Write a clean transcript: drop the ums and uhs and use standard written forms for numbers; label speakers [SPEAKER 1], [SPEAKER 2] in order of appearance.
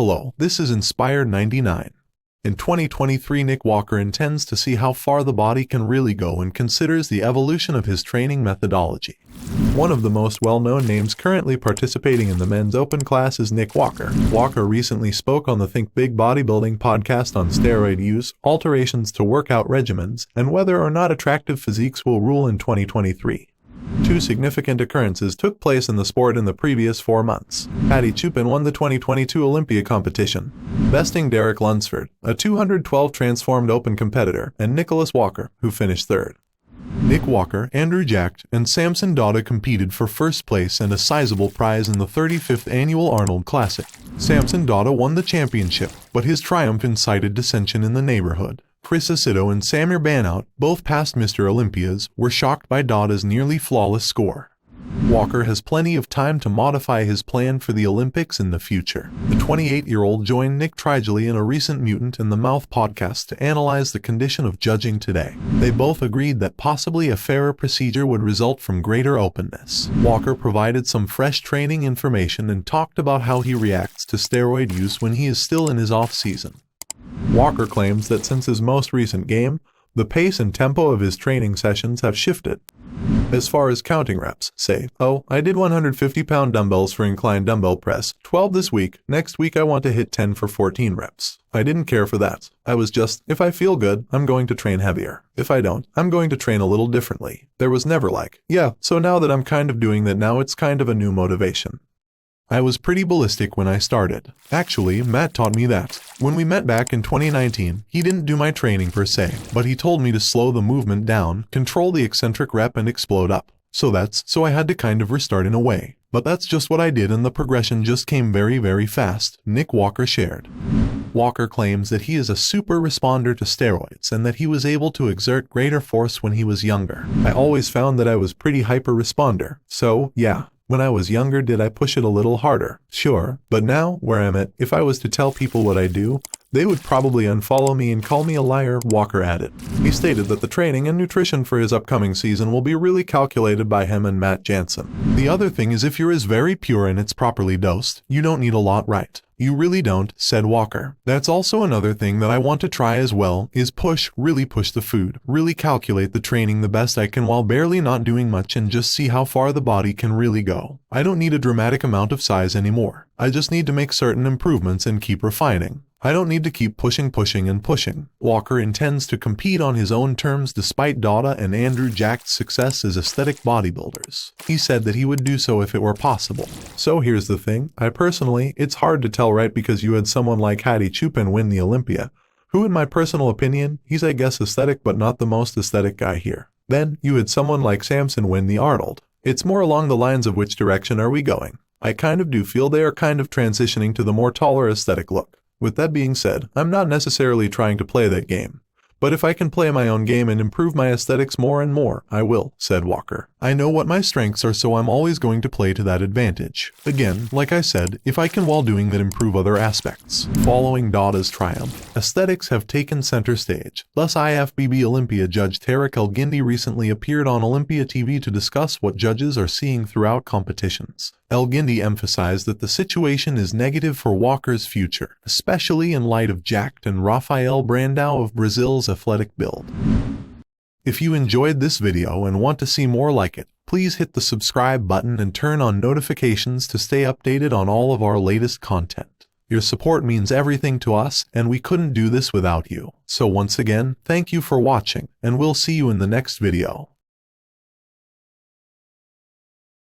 [SPEAKER 1] Hello, this is Inspired 99. In 2023, Nick Walker intends to see how far the body can really go and considers the evolution of his training methodology. One of the most well-known names currently participating in the men's open class is Nick Walker. Walker recently spoke on the Think Big Bodybuilding podcast on steroid use, alterations to workout regimens, and whether or not attractive physiques will rule in 2023. Two significant occurrences took place in the sport in the previous 4 months. Paddy Chupin won the 2022 Olympia competition, besting Derek Lunsford, a 212 transformed open competitor, and Nicholas Walker, who finished third. Nick Walker, Andrew Jacked, and Samson Dauda competed for first place and a sizable prize in the 35th annual Arnold Classic. Samson Dauda won the championship, but his triumph incited dissension in the neighborhood. Chris Aceto and Samir Banout, both past Mr. Olympias, were shocked by Dauda's nearly flawless score. Walker has plenty of time to modify his plan for the Olympics in the future. The 28-year-old joined Nick Trigely in a recent Mutant in the Mouth podcast to analyze the condition of judging today. They both agreed that possibly a fairer procedure would result from greater openness. Walker provided some fresh training information and talked about how he reacts to steroid use when he is still in his off-season. Walker claims that since his most recent game, the pace and tempo of his training sessions have shifted. As far as counting reps, say, oh, I did 150-pound dumbbells for inclined dumbbell press, 12 this week, next week I want to hit 10 for 14 reps. I didn't care for that. I was just, if I feel good, I'm going to train heavier. If I don't, I'm going to train a little differently. There was never like, yeah, so now that I'm kind of doing that now it's kind of a new motivation. I was pretty ballistic when I started. Actually, Matt taught me that. When we met back in 2019, he didn't do my training per se, but he told me to slow the movement down, control the eccentric rep and explode up. So I had to kind of restart in a way. But that's just what I did and the progression just came very, very fast, Nick Walker shared. Walker claims that he is a super responder to steroids and that he was able to exert greater force when he was younger. I always found that I was pretty hyper responder. So, yeah. When I was younger, did I push it a little harder? Sure, but now, where I'm at, if I was to tell people what I do, they would probably unfollow me and call me a liar, Walker added. He stated that the training and nutrition for his upcoming season will be really calculated by him and Matt Jansen. The other thing is if you're very pure and it's properly dosed, you don't need a lot, right? You really don't, said Walker. That's also another thing that I want to try as well, is really push the food, really calculate the training the best I can while barely not doing much and just see how far the body can really go. I don't need a dramatic amount of size anymore. I just need to make certain improvements and keep refining. I don't need to keep pushing. Walker intends to compete on his own terms despite Dauda and Andrew Jack's success as aesthetic bodybuilders. He said that he would do so if it were possible. So here's the thing, it's hard to tell right because you had someone like Paddy Chupin win the Olympia, who in my personal opinion, he's I guess aesthetic but not the most aesthetic guy here. Then you had someone like Samson win the Arnold. It's more along the lines of which direction are we going? I kind of do feel they are kind of transitioning to the more taller aesthetic look. With that being said, I'm not necessarily trying to play that game. But if I can play my own game and improve my aesthetics more and more, I will, said Walker. I know what my strengths are, so I'm always going to play to that advantage. Again, like I said, if I can while doing that improve other aspects. Following Dauda's triumph, aesthetics have taken center stage. Thus IFBB Olympia judge Tarek Elgindi recently appeared on Olympia TV to discuss what judges are seeing throughout competitions. Elgindi emphasized that the situation is negative for Walker's future, especially in light of Jacked and Rafael Brandao of Brazil's athletic build. If you enjoyed this video and want to see more like it, please hit the subscribe button and turn on notifications to stay updated on all of our latest content. Your support means everything to us, and we couldn't do this without you. So once again, thank you for watching, and we'll see you in the next video.